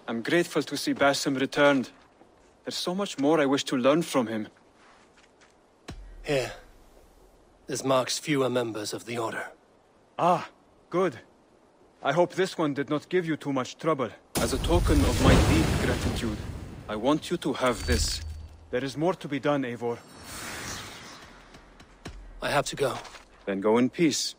I'm grateful to see Basim returned. There's so much more I wish to learn from him. Here. This marks fewer members of the Order. Ah, good. I hope this one did not give you too much trouble. As a token of my deep gratitude, I want you to have this. There is more to be done, Eivor. I have to go. Then go in peace.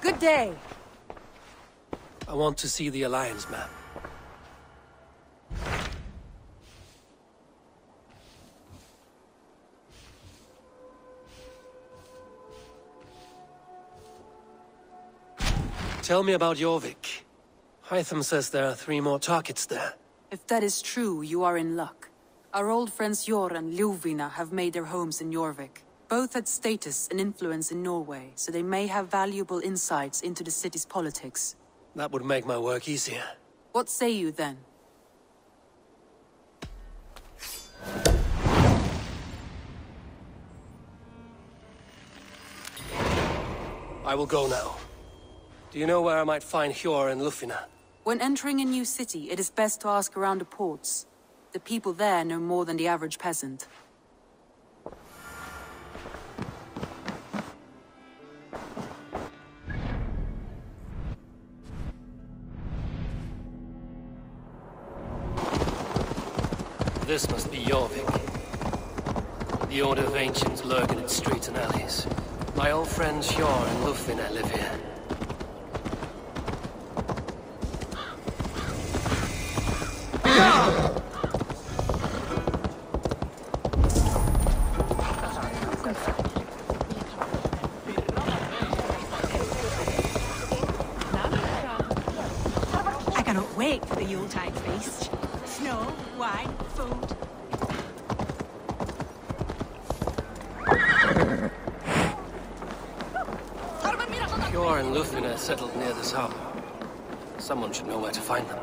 Good day. I want to see the Alliance map. Tell me about Jorvik. Hytham says there are 3 more targets there. If that is true, you are in luck. Our old friends Jor and Ljuvina have made their homes in Jorvik. Both had status and influence in Norway, so they may have valuable insights into the city's politics. That would make my work easier. What say you then? I will go now. Do you know where I might find Hjor and Ljufina? When entering a new city, it is best to ask around the ports. The people there know more than the average peasant. This must be Jorvik. The Order of Ancients lurk in its streets and alleys. My old friends Hjor and Ljufina live here. I cannot wait for the Yuletide feast. Snow, wine, food. Hjor and Ljufina settled near this harbor. Someone should know where to find them.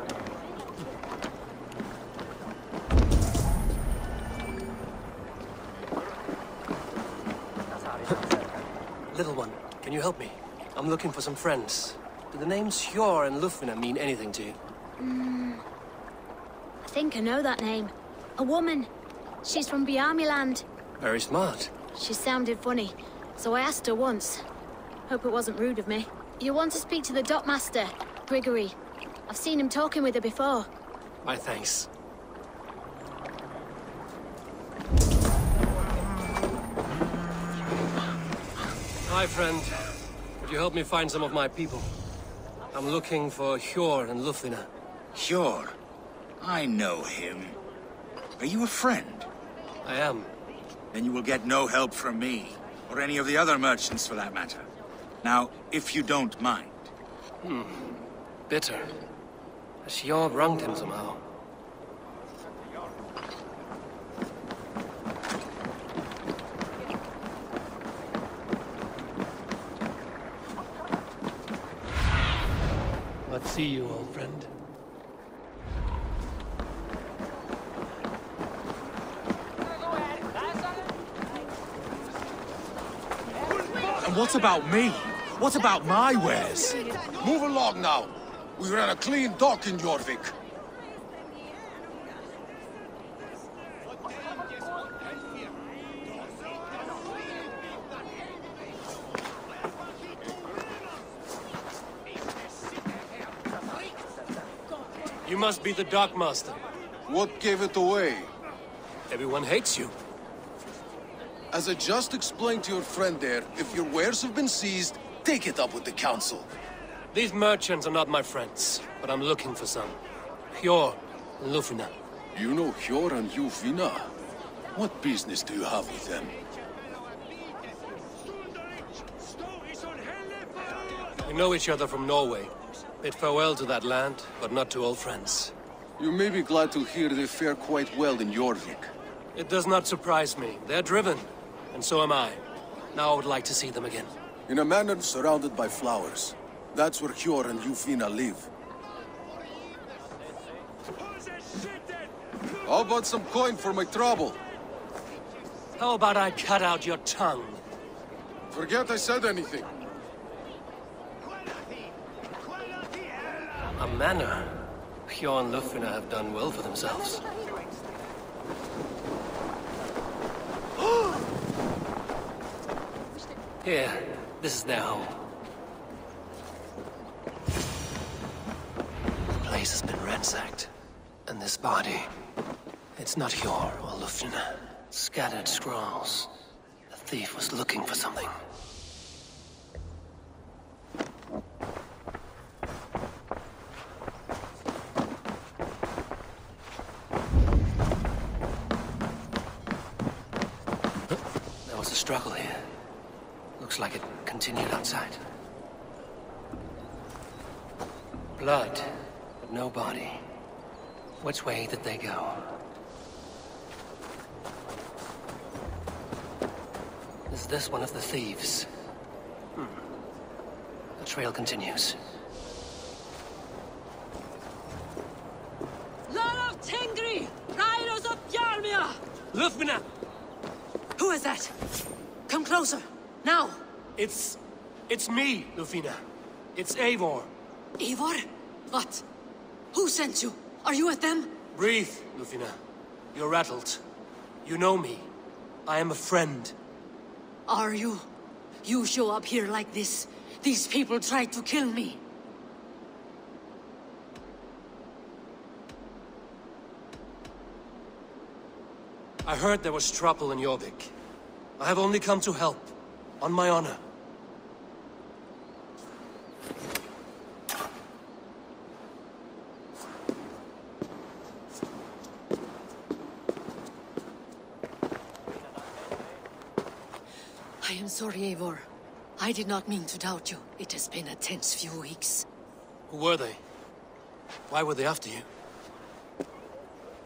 Little one, can you help me? I'm looking for some friends. Do the names Hjor and Ljufina mean anything to you? I think I know that name. A woman. She's from Bjarmiland. Very smart. She sounded funny, so I asked her once. Hope it wasn't rude of me. You want to speak to the dockmaster, Grigory. I've seen him talking with her before. My thanks. Hi, friend. Would you help me find some of my people? I'm looking for Hjor and Ljufina. Hjor? I know him. Are you a friend? I am. Then you will get no help from me, or any of the other merchants for that matter. Now, if you don't mind. Bitter. Has Hjor wronged him somehow? Let's see you, old friend. And what about me? What about my wares? Move along now. We ran a clean dock in Jorvik. You must be the dockmaster. What gave it away? Everyone hates you. As I just explained to your friend there, if your wares have been seized, take it up with the council. These merchants are not my friends, but I'm looking for some. Hjor and Ljufina. You know Hjor and Ljufina? What business do you have with them? We know each other from Norway. Bid farewell to that land, but not to old friends. You may be glad to hear they fare quite well in Jorvik. It does not surprise me. They're driven, and so am I. Now I would like to see them again. In a manor surrounded by flowers. That's where Hjor and Ljufina live. How about some coin for my trouble? How about I cut out your tongue? Forget I said anything. A manor? Hjor and Ljufina have done well for themselves. Here, this is their home. The place has been ransacked. And this body, it's not Hjor or Ljufina. Scattered scrolls. The thief was looking for something. There was a struggle here. Looks like it continued outside. Blood, but no body. Which way did they go? Is this one of the thieves? The trail continues. Lord of Tengri! Riders of Yarmia! Ljufina! Who is that? Come closer, now! It's me, Ljufina. It's Eivor. Eivor? What? Who sent you? Are you with them? Breathe, Ljufina. You're rattled. You know me. I am a friend. Are you? You show up here like this. These people tried to kill me. I heard there was trouble in Jorvik. I have only come to help. On my honor. I am sorry, Eivor. I did not mean to doubt you. It has been a tense few weeks. Who were they? Why were they after you?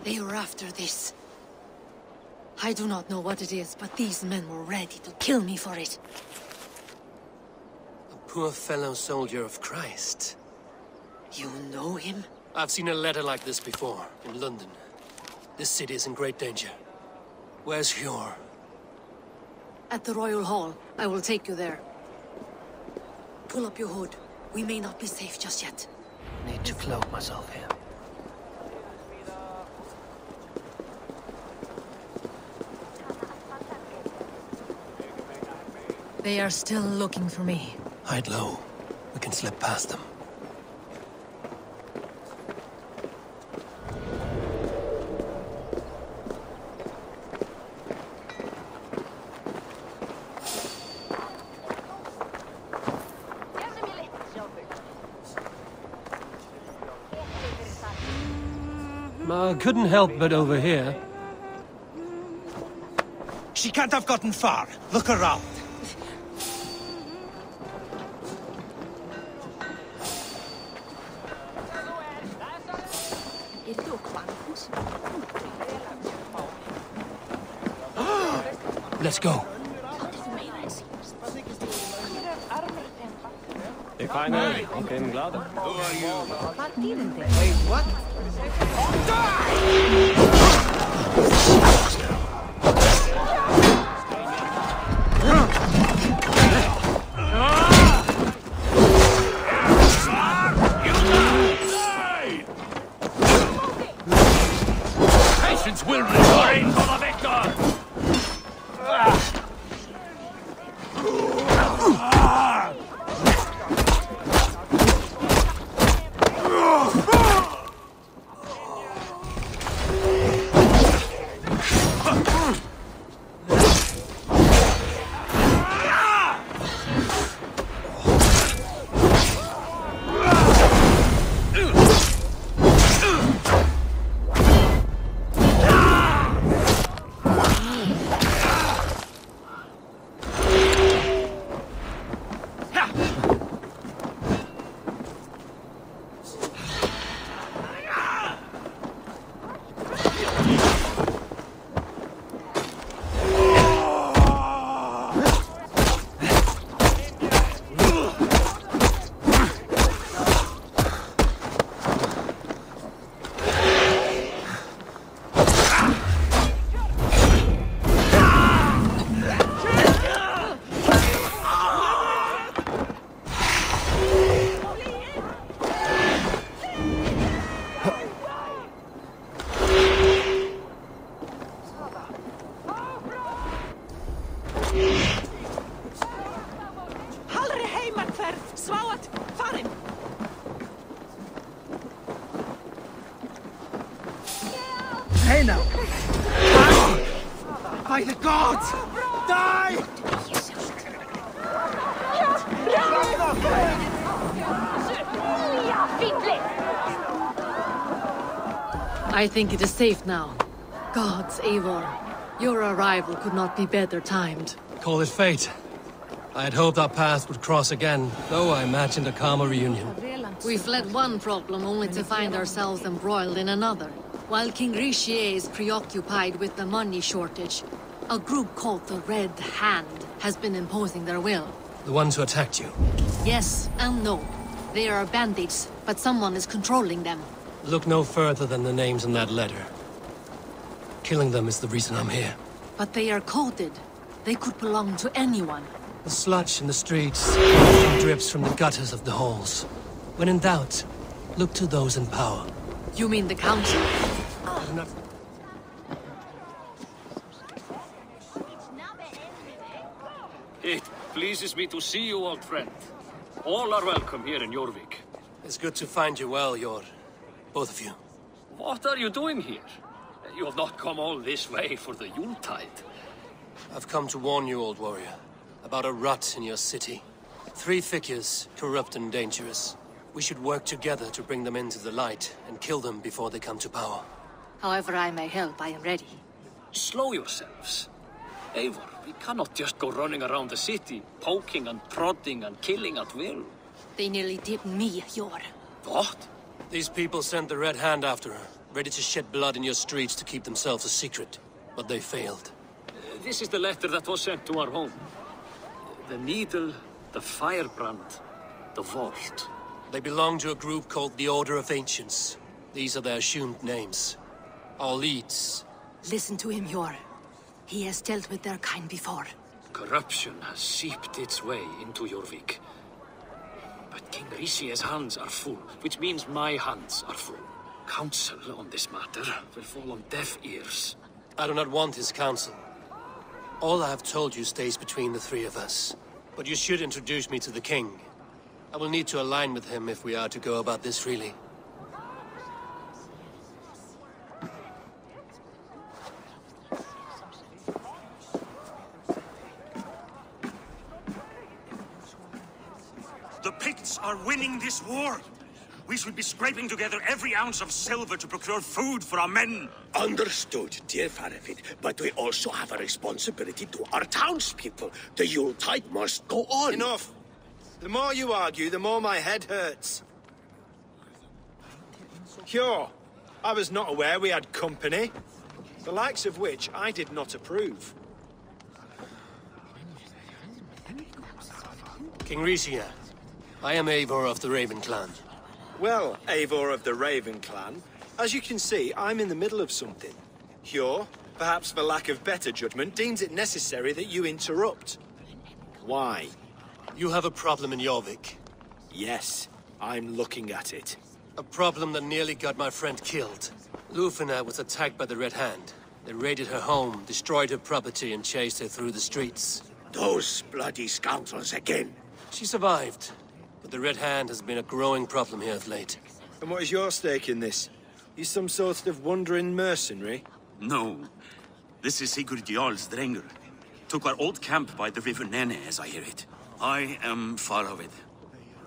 They were after this. I do not know what it is, but these men were ready to kill me for it. A poor fellow soldier of Christ. You know him? I've seen a letter like this before, in London. This city is in great danger. Where's Hjor? At the Royal Hall. I will take you there. Pull up your hood. We may not be safe just yet. Need to cloak myself here. They are still looking for me. Hide low. We can slip past them. I couldn't help but overhear. She can't have gotten far. Look around. Let's go. Ik ga naar Untamed Glada. Who are you? Wait, what? Patience will restore for the victor! Hey now! By the gods! Die! I think it is safe now. Gods, Eivor. Your arrival could not be better timed. Call it fate. I had hoped our paths would cross again, though I imagined a calmer reunion. We fled one problem only to find ourselves embroiled in another. While King Richier is preoccupied with the money shortage, a group called the Red Hand has been imposing their will. The ones who attacked you? Yes and no. They are bandits, but someone is controlling them. Look no further than the names in that letter. Killing them is the reason I'm here. But they are coded. They could belong to anyone. The sludge in the streets drips from the gutters of the halls. When in doubt, look to those in power. You mean the council? It pleases me to see you, old friend. All are welcome here in Jorvik. It's good to find you well, Jor. Both of you. What are you doing here? You have not come all this way for the Yuletide. I've come to warn you, old warrior, about a rut in your city. 3 figures, corrupt and dangerous. We should work together to bring them into the light and kill them before they come to power. However I may help, I am ready. Slow yourselves. Eivor, we cannot just go running around the city, poking and prodding and killing at will. They nearly did me, Jor. What? These people sent the Red Hand after her, ready to shed blood in your streets to keep themselves a secret. But they failed. This is the letter that was sent to our home. The needle, the firebrand, the vault. They belong to a group called the Order of Ancients. These are their assumed names. Our leads. Listen to him, Jor. He has dealt with their kind before. Corruption has seeped its way into Jorvik. But King Richier's hands are full, which means my hands are full. Counsel on this matter will fall on deaf ears. I do not want his counsel. All I have told you stays between the 3 of us. But you should introduce me to the king. I will need to align with him if we are to go about this freely. The Picts are winning this war. We should be scraping together every ounce of silver to procure food for our men. Understood, dear Faravid, but we also have a responsibility to our townspeople. The Yuletide must go on. Enough! The more you argue, the more my head hurts. Cure, I was not aware we had company, the likes of which I did not approve. King Richier, I am Eivor of the Raven clan. Well, Eivor of the Raven clan, as you can see, I'm in the middle of something. Cure, perhaps for lack of better judgment, deems it necessary that you interrupt. Why? You have a problem in Jorvik. Yes, I'm looking at it. A problem that nearly got my friend killed. Lufina was attacked by the Red Hand. They raided her home, destroyed her property, and chased her through the streets. Those bloody scoundrels again. She survived, but the Red Hand has been a growing problem here of late. And what is your stake in this? You some sort of wandering mercenary? No. This is Sigurd Jarl's Drenger. Took our old camp by the river Nene, as I hear it. I am Faravid,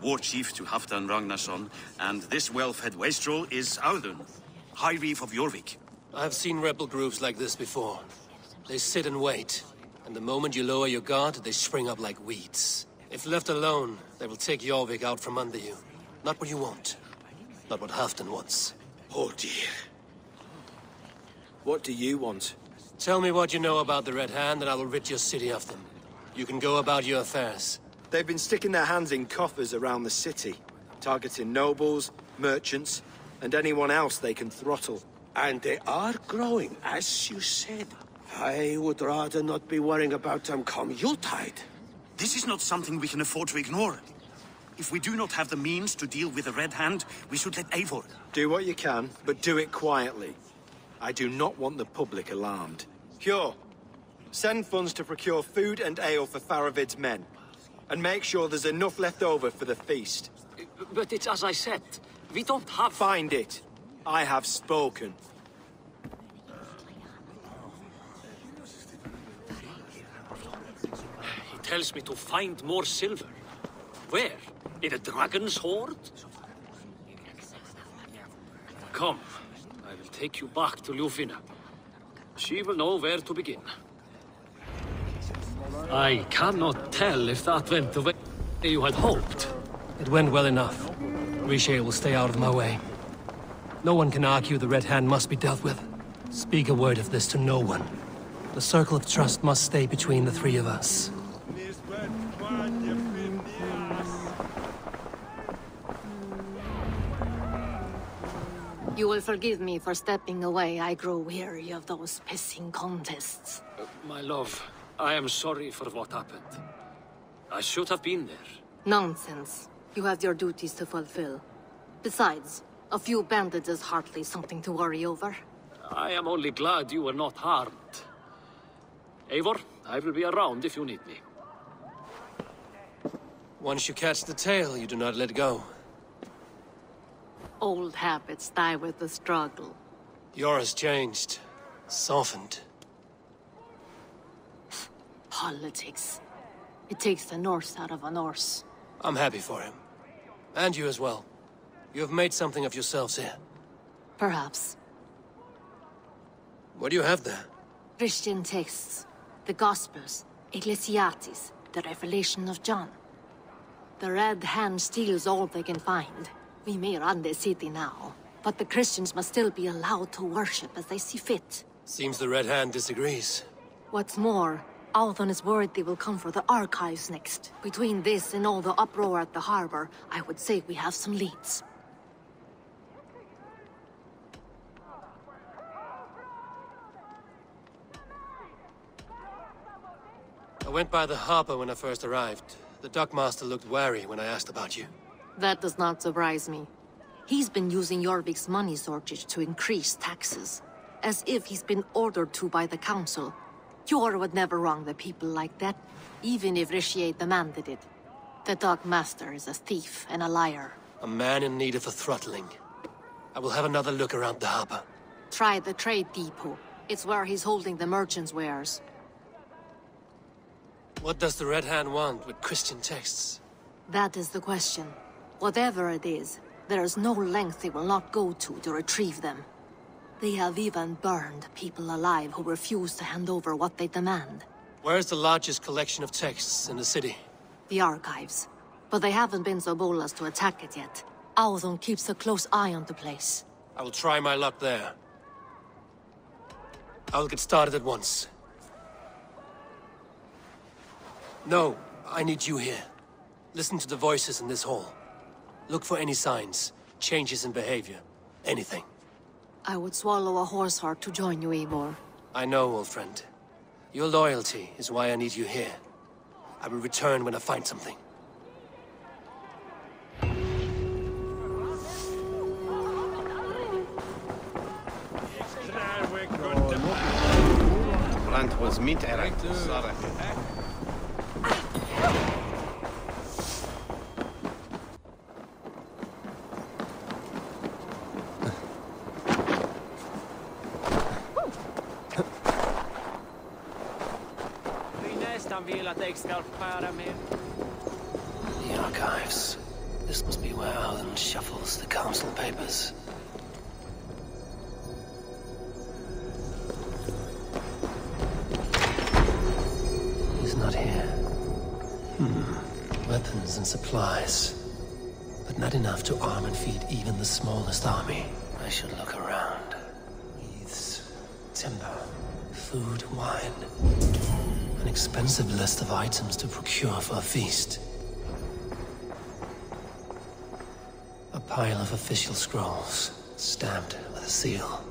war chief to Halfdan Ragnarsson, and this well-fed wastrel is Audun, High Reef of Jorvik. I have seen rebel groups like this before. They sit and wait, and the moment you lower your guard, they spring up like weeds. If left alone, they will take Jorvik out from under you. Not what you want. Not what Halfdan wants. Oh dear. What do you want? Tell me what you know about the Red Hand, and I will rid your city of them. You can go about your affairs. They've been sticking their hands in coffers around the city, targeting nobles, merchants, and anyone else they can throttle. And they are growing, as you said. I would rather not be worrying about them come Yuletide. This is not something we can afford to ignore. If we do not have the means to deal with the Red Hand, we should let Eivor. Do what you can, but do it quietly. I do not want the public alarmed. Cure. Send funds to procure food and ale for Faravid's men. And make sure there's enough left over for the feast. But it's as I said, we don't have... Find it. I have spoken. tells me to find more silver. Where? In a dragon's hoard? Come, I will take you back to Ljufina. She will know where to begin. I cannot tell if that went the way you had hoped. It went well enough. Riche will stay out of my way. No one can argue the Red Hand must be dealt with. Speak a word of this to no one. The circle of trust must stay between the three of us. You will forgive me for stepping away. I grow weary of those pissing contests. My love, I am sorry for what happened. I should have been there. Nonsense. You have your duties to fulfill. Besides, a few bandits is hardly something to worry over. I am only glad you were not harmed. Eivor, I will be around if you need me. Once you catch the tail, you do not let go. Old habits die with the struggle. Yours changed. Softened. Politics. It takes the Norse out of a Norse. I'm happy for him. And you as well. You have made something of yourselves here. Perhaps. What do you have there? Christian texts. The Gospels. Ecclesiastes. The Revelation of John. The Red Hand steals all they can find. We may run the city now, but the Christians must still be allowed to worship as they see fit. Seems the Red Hand disagrees. What's more, Althon is worried they will come for the archives next. Between this and all the uproar at the harbor, I would say we have some leads. I went by the harbor when I first arrived. The dockmaster looked wary when I asked about you. That does not surprise me. He's been using Jorvik's money shortage to increase taxes. As if he's been ordered to by the council. Jor would never wrong the people like that, even if Riche demanded it. The dockmaster is a thief and a liar. A man in need of a throttling. I will have another look around the harbor. Try the trade depot. It's where he's holding the merchants' wares. What does the Red Hand want with Christian texts? That is the question. Whatever it is, there is no length they will not go to retrieve them. They have even burned people alive who refuse to hand over what they demand. Where's the largest collection of texts in the city? The archives. But they haven't been so bold as to attack it yet. Althon keeps a close eye on the place. I will try my luck there. I will get started at once. No, I need you here. Listen to the voices in this hall. Look for any signs, changes in behavior, anything. I would swallow a horse heart to join you, Eivor. I know, old friend. Your loyalty is why I need you here. I will return when I find something. Brand was meat erect, sorry. The archives. This must be where Althon shuffles the council papers. He's not here. Weapons and supplies. But not enough to arm and feed even the smallest army. I should look around. Wreaths, timber, food, wine. An expensive list of items to procure for a feast. A pile of official scrolls, stamped with a seal.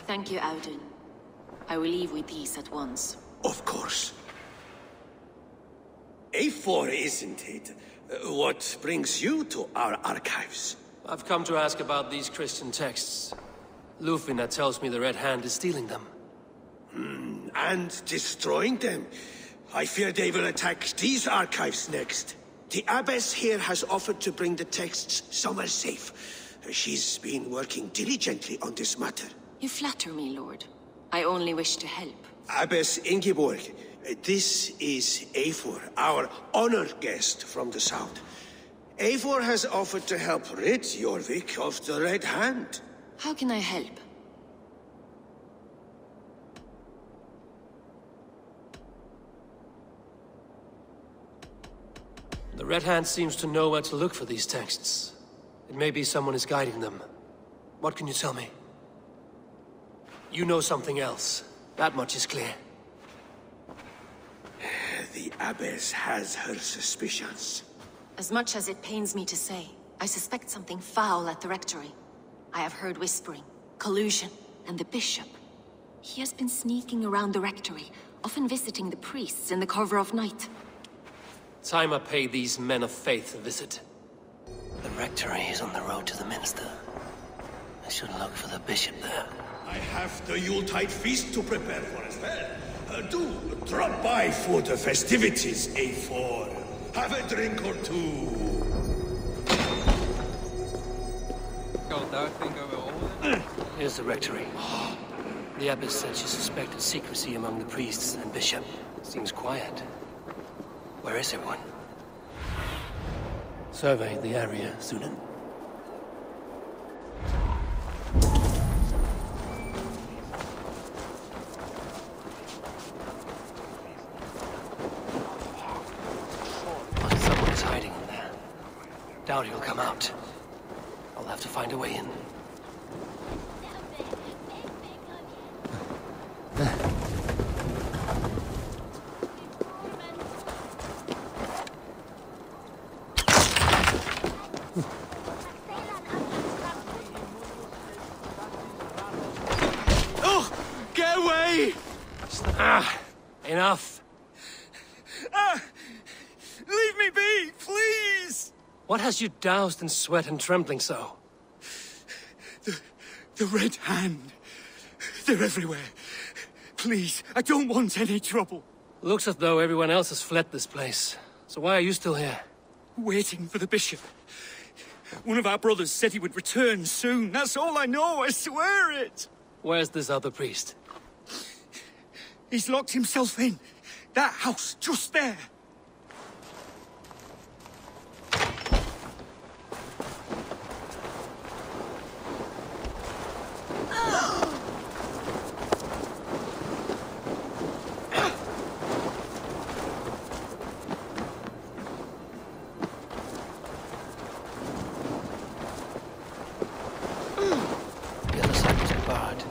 Thank you, Audun. I will leave with these at once. Of course. Eivor, isn't it? What brings you to our archives? I've come to ask about these Christian texts. Ljufina tells me the Red Hand is stealing them. And destroying them. I fear they will attack these archives next. The abbess here has offered to bring the texts somewhere safe. She's been working diligently on this matter. You flatter me, Lord. I only wish to help. Abbess Ingeborg, this is Eivor, our honored guest from the south. Eivor has offered to help rid Jorvik of the Red Hand. How can I help? The Red Hand seems to know where to look for these texts. It may be someone is guiding them. What can you tell me? You know something else. That much is clear. The Abbess has her suspicions. As much as it pains me to say, I suspect something foul at the rectory. I have heard whispering, collusion, and the bishop. He has been sneaking around the rectory, often visiting the priests in the cover of night. Time I pay these men of faith a visit. The rectory is on the road to the minster. I should look for the bishop there. I have the Yuletide feast to prepare for as well. Do drop by for the festivities, Eivor. Have a drink or two. Here's the rectory. The abbess said she suspected secrecy among the priests and bishop. Seems quiet. Where is everyone? Survey the area, Sunan. Someone's hiding in there. Doubt he'll come out. I'll have to find a way in. Enough. Leave me be, please! What has you doused in sweat and trembling so? The Red Hand. They're everywhere. Please, I don't want any trouble. Looks as though everyone else has fled this place. So why are you still here? Waiting for the bishop. One of our brothers said he would return soon. That's all I know, I swear it! Where's this other priest? He's locked himself in. That house, just there. The other side is barred.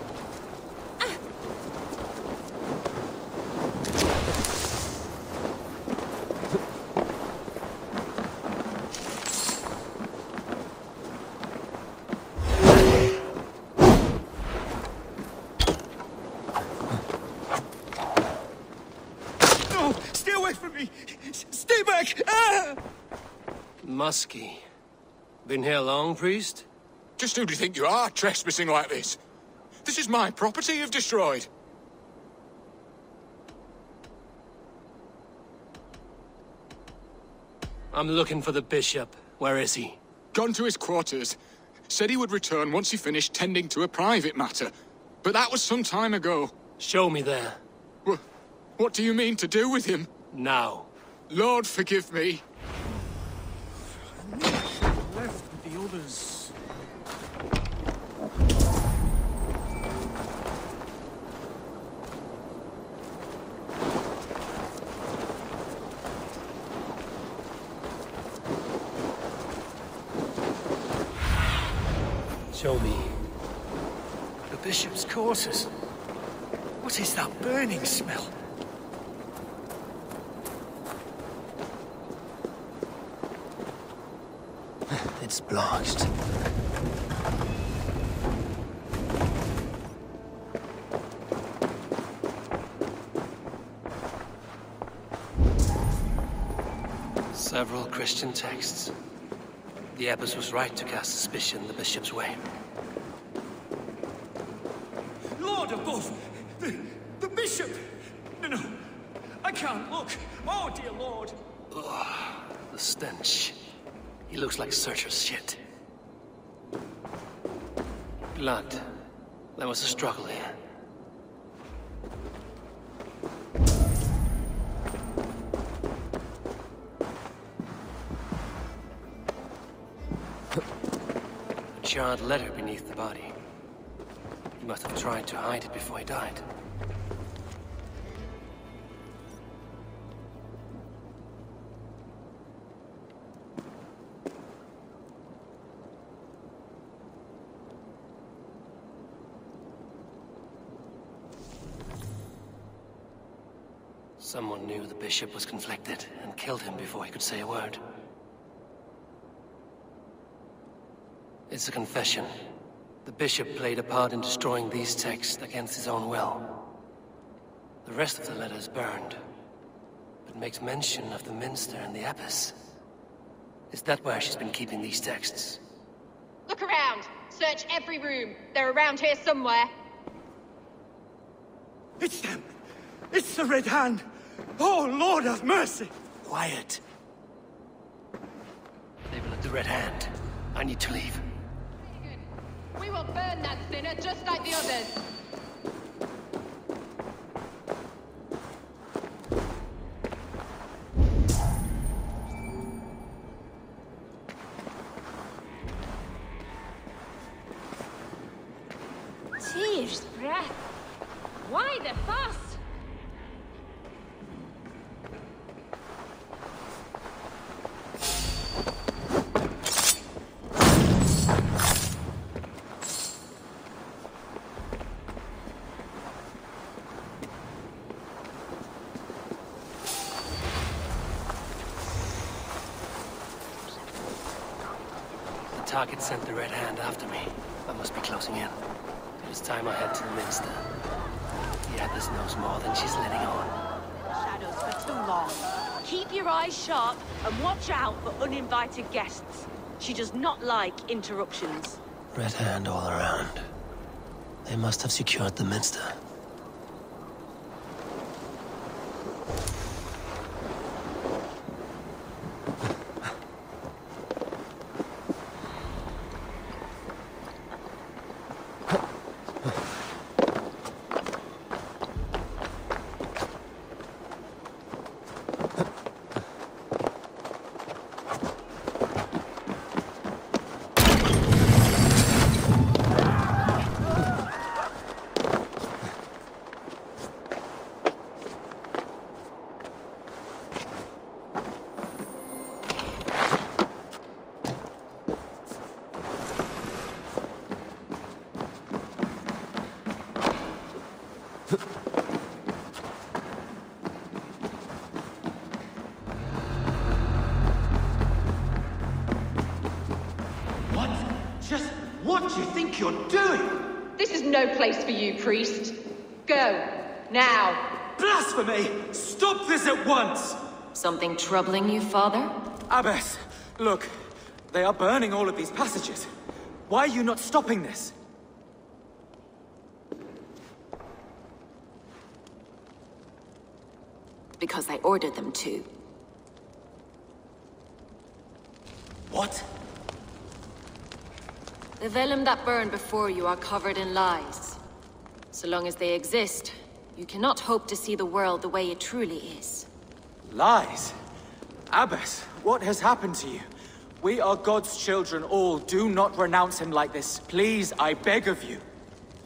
Stay back! Ah! Muskie. Been here long, priest? Just who do you think you are, trespassing like this? This is my property you've destroyed. I'm looking for the bishop. Where is he? Gone to his quarters. Said he would return once he finished tending to a private matter. But that was some time ago. Show me there. What do you mean to do with him? Now. Lord, forgive me. Left with the others. Show me. The bishop's quarters. What is that burning smell? It's blocked. Several Christian texts. The abbess was right to cast suspicion the bishop's way. Lord above! The bishop! No, I can't look. Oh, dear Lord! Ugh, the stench. He looks like Searcher's shit. Blood. There was a struggle here. A charred letter beneath the body. He must have tried to hide it before he died. Someone knew the bishop was conflicted and killed him before he could say a word. It's a confession. The bishop played a part in destroying these texts against his own will. The rest of the letter is burned, but makes mention of the minster and the abbess. Is that where she's been keeping these texts? Look around! Search every room. They're around here somewhere. It's them! It's the Red Hand! Oh, Lord have mercy! Quiet. They've let the Red Hand. I need to leave. We will burn that sinner just like the others. Tears, breath. Why the fuss? The target sent the Red Hand after me. I must be closing in. It is time I head to the minster. The abbess knows more than she's letting on. Shadows for too long. Keep your eyes sharp and watch out for uninvited guests. She does not like interruptions. Red Hand all around. They must have secured the minster. What do you think you're doing? This is no place for you, priest. Go. Now. Blasphemy! Stop this at once! Something troubling you, father? Abbess, look. They are burning all of these passages. Why are you not stopping this? Because I ordered them to. What? The vellum that burned before you are covered in lies. So long as they exist, you cannot hope to see the world the way it truly is. Lies? Abbess, what has happened to you? We are God's children all. Do not renounce him like this. Please, I beg of you.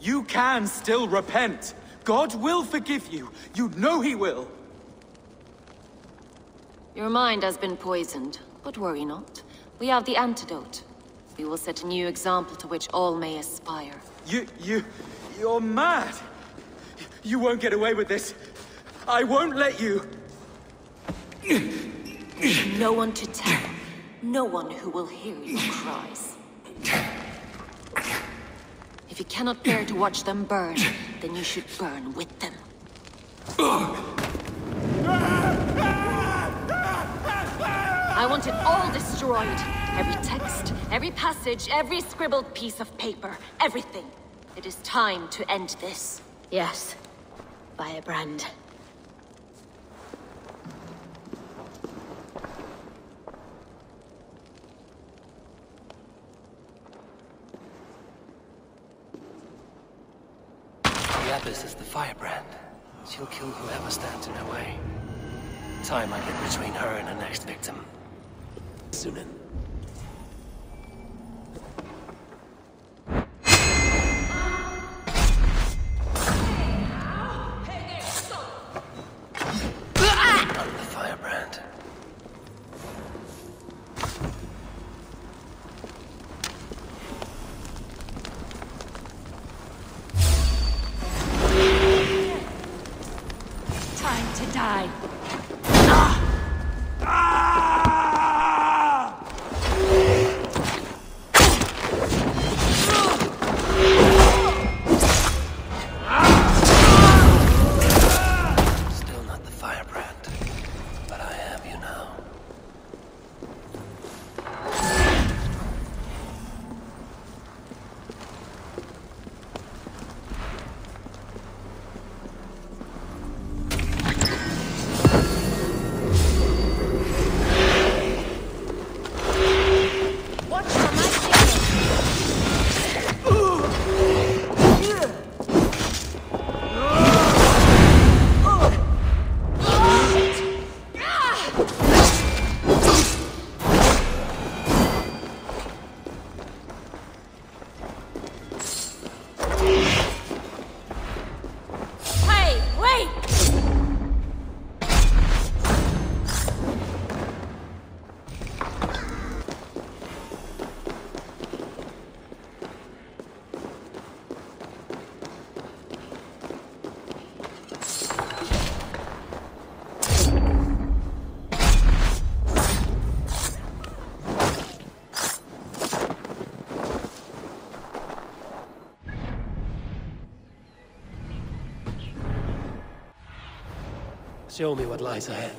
You can still repent. God will forgive you. You know he will. Your mind has been poisoned, but worry not. We have the antidote. We will set a new example to which all may aspire. You're mad! You won't get away with this. I won't let you! No one to tell. No one who will hear your cries. If you cannot bear to watch them burn, then you should burn with them. I want it all destroyed. Every text, every passage, every scribbled piece of paper, everything. It is time to end this. Yes. Firebrand. Abbess is the firebrand. She'll kill whoever stands in her way. Time might get between her and her next victim. Soon. Show me what lies ahead.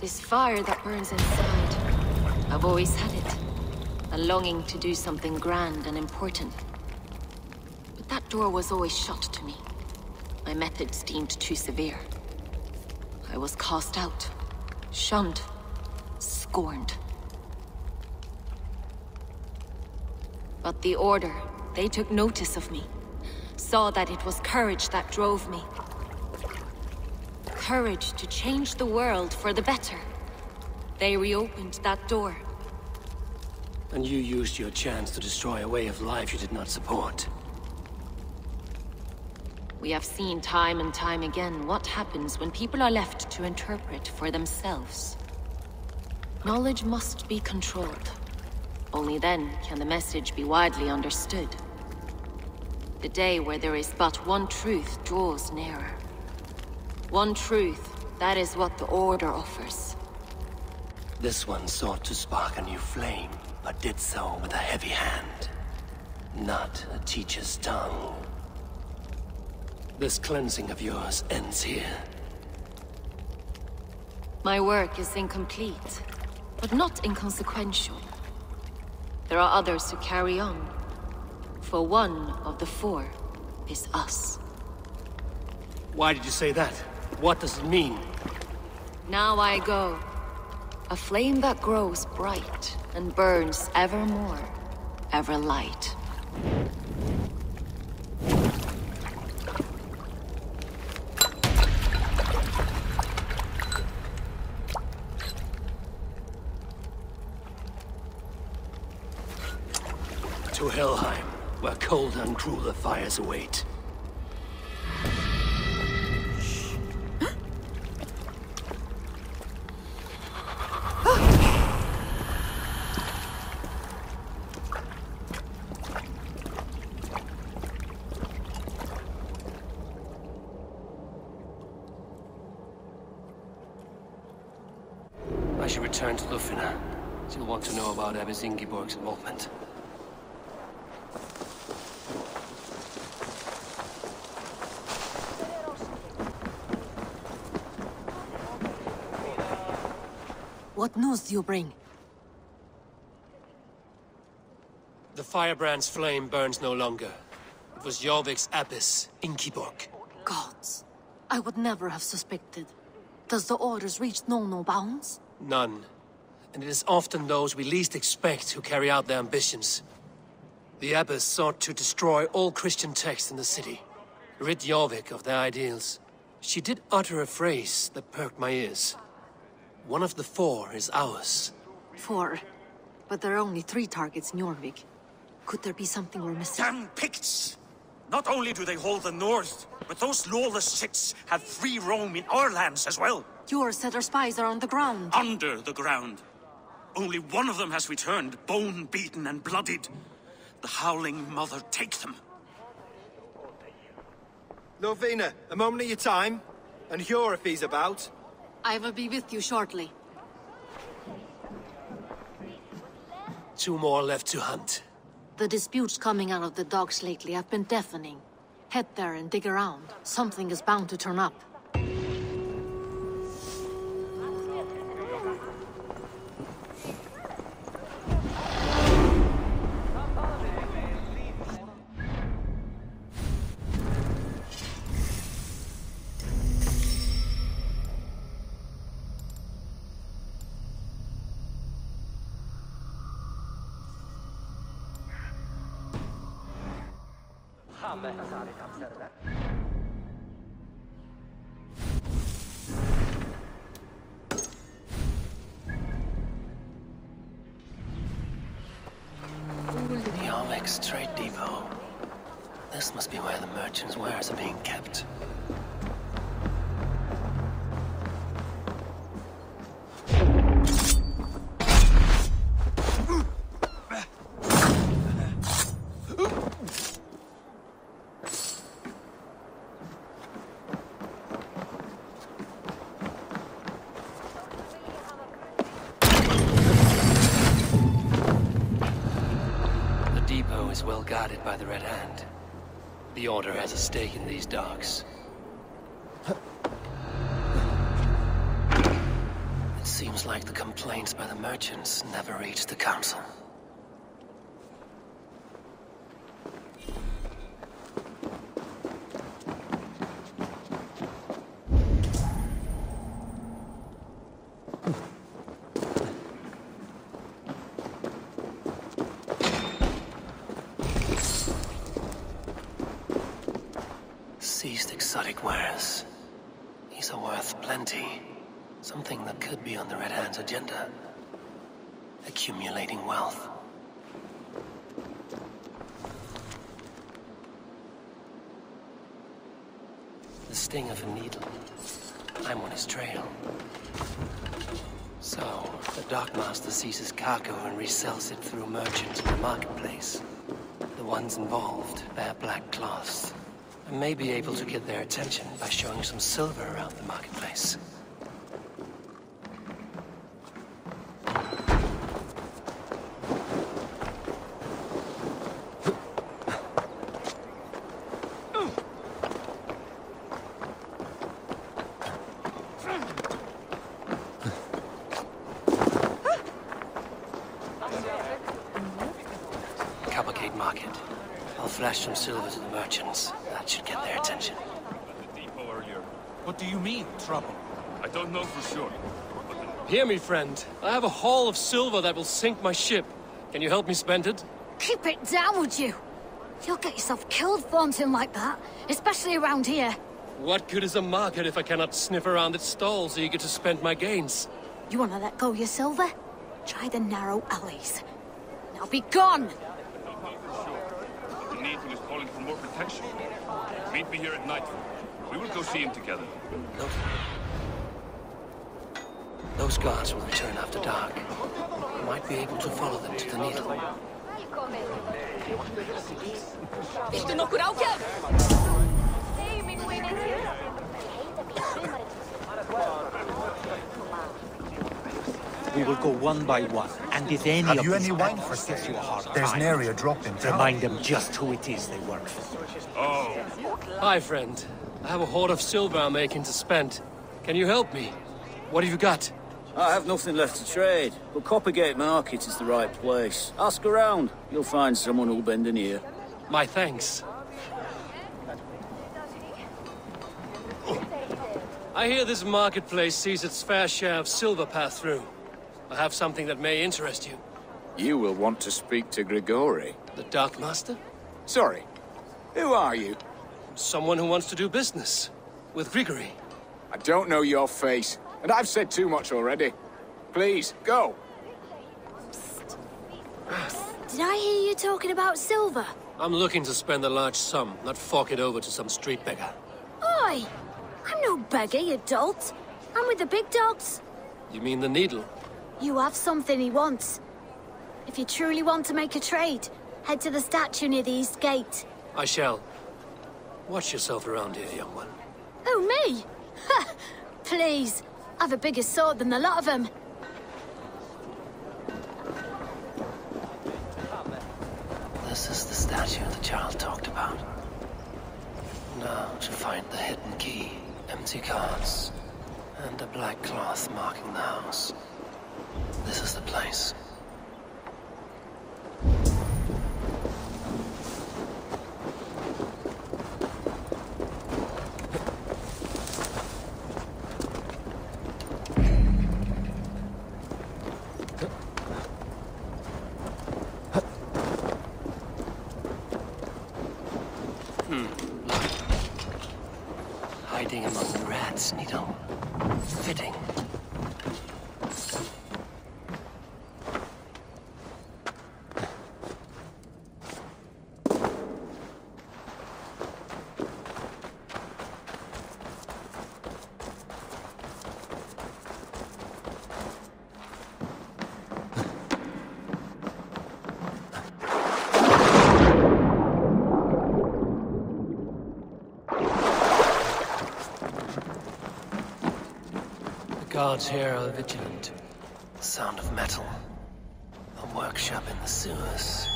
This fire that burns inside, I've always had it. A longing to do something grand and important. But that door was always shut to me. My methods deemed too severe. I was cast out, shunned, scorned. But the Order, they took notice of me. Saw that it was courage that drove me. Courage to change the world for the better. They reopened that door. And you used your chance to destroy a way of life you did not support. We have seen time and time again what happens when people are left to interpret for themselves. Knowledge must be controlled. Only then can the message be widely understood. The day where there is but one truth draws nearer. One truth, that is what the Order offers. This one sought to spark a new flame, but did so with a heavy hand. Not a teacher's tongue. This cleansing of yours ends here. My work is incomplete, but not inconsequential. There are others who carry on. For one of the four is us. Why did you say that? What does it mean? Now I go. A flame that grows bright and burns ever more, ever light. To Helheim, where cold and crueler fires await. I should return to Lufina. She'll want to know about Abbess Ingeborg's involvement. What news do you bring? The firebrand's flame burns no longer. It was Jorvik's Abbess, Ingeborg. Gods, I would never have suspected. Does the orders reach no bounds? None. And it is often those we least expect who carry out their ambitions. The Abbess sought to destroy all Christian texts in the city, rid Jorvik of their ideals. She did utter a phrase that perked my ears. One of the 4 is ours. 4? But there are only 3 targets in Jorvik. Could there be something we're missing? Damn Picts! Not only do they hold the north, but those lawless shits have free roam in our lands as well. Yours said our spies are on the ground. Under the ground. Only one of them has returned, bone-beaten and bloodied. The Howling Mother take them. Lufina, a moment of your time. And Hjor if he's about. I will be with you shortly. 2 more left to hunt. The disputes coming out of the docks lately have been deafening. Head there and dig around. Something is bound to turn up. Jorvik's trade depot. This must be where the merchants' wares are being kept. Is well guarded by the Red Hand. The Order has a stake in these docks. It seems like the complaints by the merchants never reached the Council. Seized exotic wares. These are worth plenty. Something that could be on the Red Hand's agenda. Accumulating wealth. The sting of a needle. I'm on his trail. So, the dockmaster seizes cargo and resells it through merchants in the marketplace. The ones involved bear black cloths. I may be able to get their attention by showing some silver around the marketplace. Cavalcade Market. I'll flash some silver to the merchants. That should get their attention. What do you mean, trouble? I don't know for sure. Hear me, friend. I have a haul of silver that will sink my ship. Can you help me spend it? Keep it down, would you? You'll get yourself killed flaunting like that, especially around here. What good is a market if I cannot sniff around its stalls eager to spend my gains? You want to let go of your silver? Try the narrow alleys. Now be gone! The Needle is calling for more protection. Meet me here at nightfall. We will go see him together. Those guards will return after dark. I might be able to follow them to the Needle. We will go one by one, and if any Have you of any these wine bandits for us? gives you a hard There's time, nary a drop in town. remind them just who it is they work for. Oh. Hi, friend. I have a hoard of silver I'm making to spend. Can you help me? What have you got? I have nothing left to trade, but Coppergate Market is the right place. Ask around. You'll find someone who'll bend an ear. My thanks. I hear this marketplace sees its fair share of silver pass through. I have something that may interest you. You will want to speak to Grigori. The Dark Master? Sorry. Who are you? Someone who wants to do business. With Grigori. I don't know your face, and I've said too much already. Please, go. Did I hear you talking about silver? I'm looking to spend a large sum, not fork it over to some street beggar. Oi! I'm no beggar, you dolt. I'm with the big dogs. You mean the Needle? You have something he wants. If you truly want to make a trade, head to the statue near the East Gate. I shall. Watch yourself around here, young one. Oh, me? Ha! Please. I've a bigger sword than the lot of them. This is the statue the child talked about. Now to find the hidden key, empty cards, and a black cloth marking the house. This is the place. Hiding among the rats, Needle. Fitting. Guards here are vigilant. The sound of metal. A workshop in the sewers.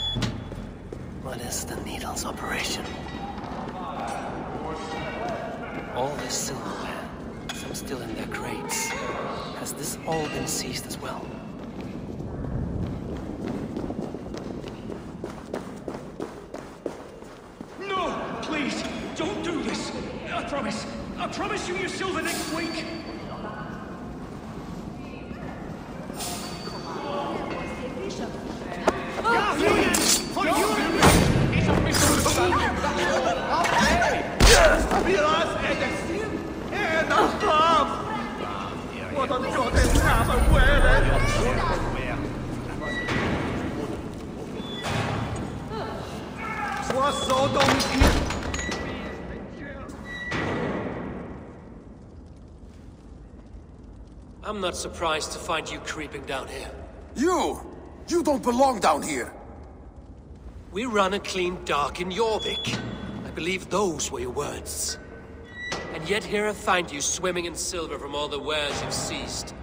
What is the Needle's operation? All this silverware, some still in their crates. Has this all been seized as well? No! Please! Don't do this! I promise you your silver next week! I'm not surprised to find you creeping down here. You don't belong down here! We run a clean dock in Jorvik. I believe those were your words. And yet here I find you swimming in silver from all the wares you've seized.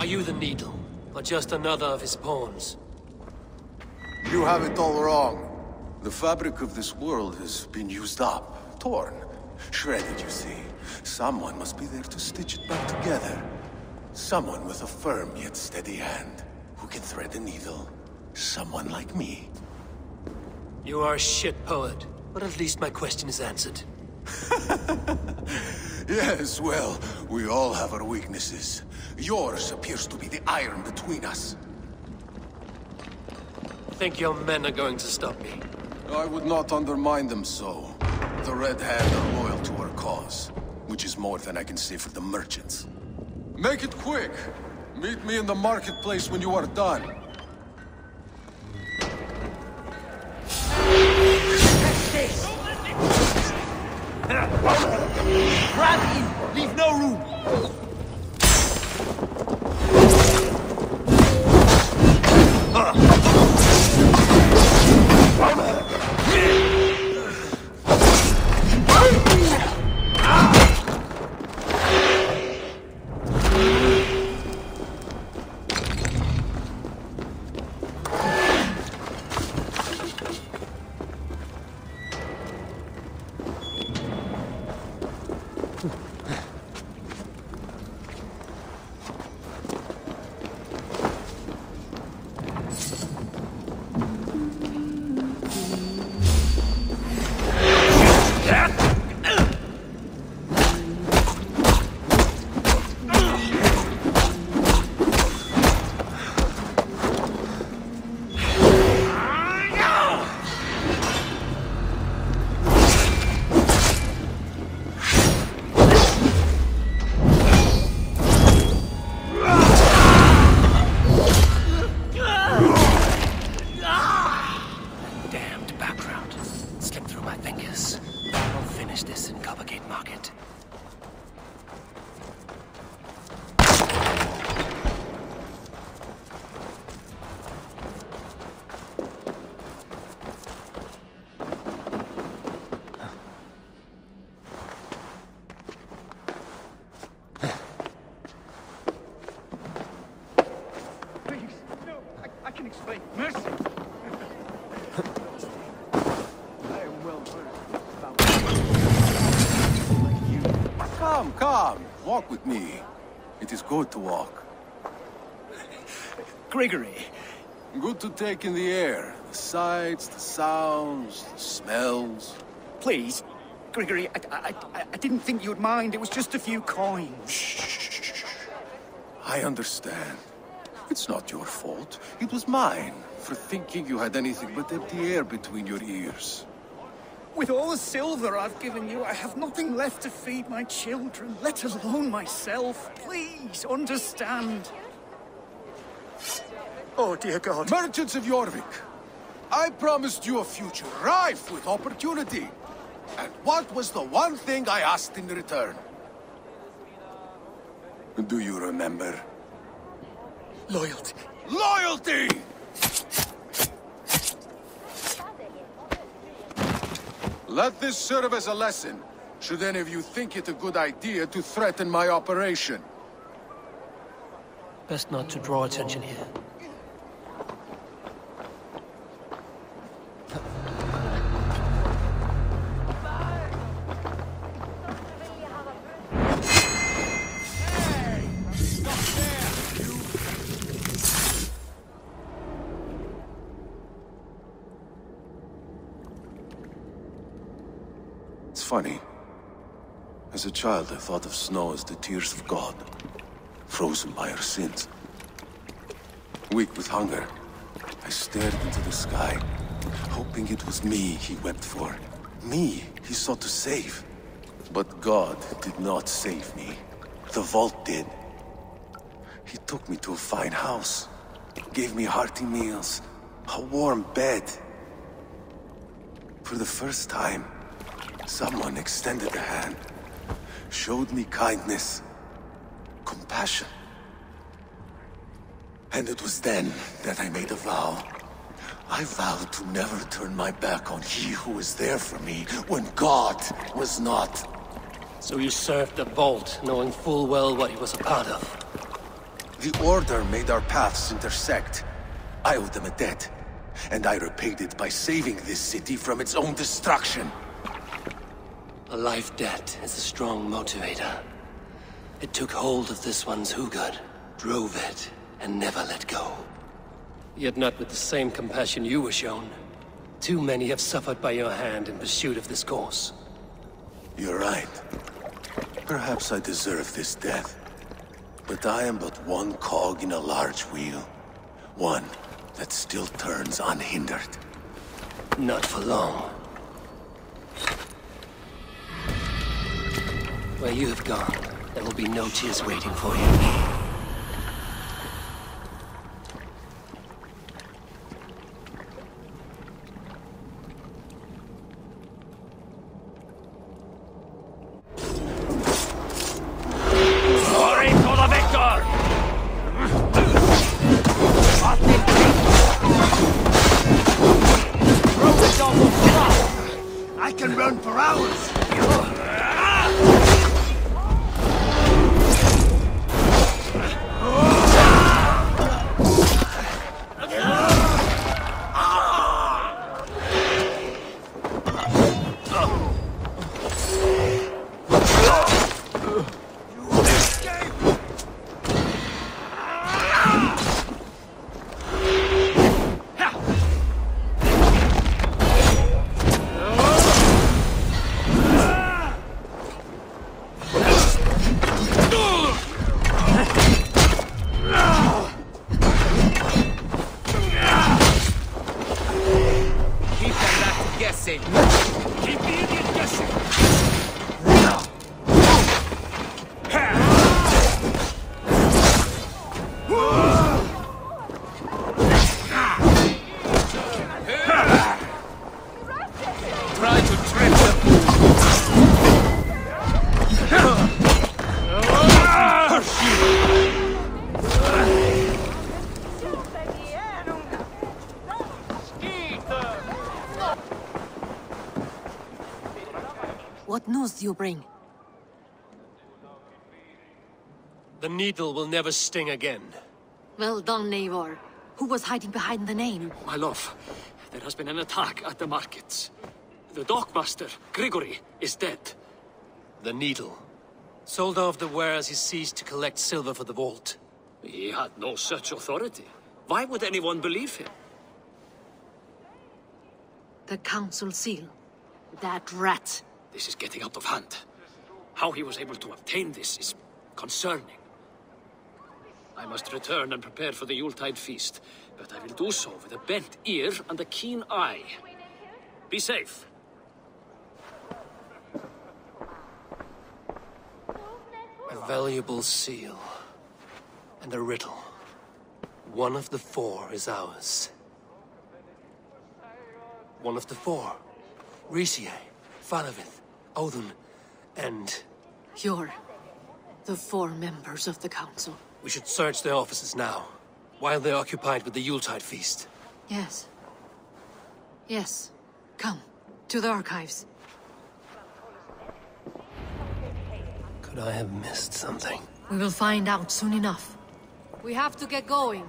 Are you the Needle, or just another of his pawns? You have it all wrong. The fabric of this world has been used up, torn, shredded, you see. Someone must be there to stitch it back together. Someone with a firm yet steady hand, who can thread a needle. Someone like me. You are a shit poet, but at least my question is answered. Yes, well, we all have our weaknesses. Yours appears to be the iron between us. Think your men are going to stop me? I would not undermine them so. The Red Hand are loyal to our cause, which is more than I can say for the merchants. Make it quick! Meet me in the marketplace when you are done. Grab in! Leave no room! Come, walk with me. It is good to walk. Gregory. Good to take in the air. The sights, the sounds, the smells. Please, Gregory, I didn't think you'd mind. It was just a few coins. Shh. I understand. It's not your fault. It was mine, for thinking you had anything but empty air between your ears. With all the silver I've given you, I have nothing left to feed my children, let alone myself. Please, understand. Oh, dear God. Merchants of Jorvik, I promised you a future rife with opportunity. And what was the one thing I asked in return? Do you remember? Loyalty. Loyalty! Let this serve as a lesson, should any of you think it a good idea to threaten my operation. Best not to draw attention here. Funny. As a child, I thought of snow as the tears of God, frozen by our sins. Weak with hunger, I stared into the sky, hoping it was me he wept for. Me he sought to save. But God did not save me. The vault did. He took me to a fine house, gave me hearty meals, a warm bed. For the first time, someone extended a hand, showed me kindness, compassion. And it was then that I made a vow. I vowed to never turn my back on he who was there for me when God was not. So you served the Vault, knowing full well what he was a part of. The Order made our paths intersect. I owed them a debt, and I repaid it by saving this city from its own destruction. A life debt is a strong motivator. It took hold of this one's Hugad, drove it, and never let go. Yet not with the same compassion you were shown. Too many have suffered by your hand in pursuit of this course. You're right. Perhaps I deserve this death. But I am but one cog in a large wheel. One that still turns unhindered. Not for long. Where you have gone, there will be no tears waiting for you. I can run for hours! What news do you bring? The needle will never sting again. Well done, Eivor. Who was hiding behind the name? My love, there has been an attack at the markets. The dockmaster, Grigory, is dead. The needle. Sold off the wares he seized to collect silver for the vault. He had no such authority. Why would anyone believe him? The council seal. That rat. This is getting out of hand. How he was able to obtain this is concerning. I must return and prepare for the Yuletide feast, but I will do so with a bent ear and a keen eye. Be safe. A valuable seal. And a riddle. One of the four is ours. One of the four. Risie, Falavith, Odin, and... You're the four members of the council. We should search their offices now, while they're occupied with the Yuletide feast. Yes. Yes. Come, to the archives. Could I have missed something? We will find out soon enough. We have to get going.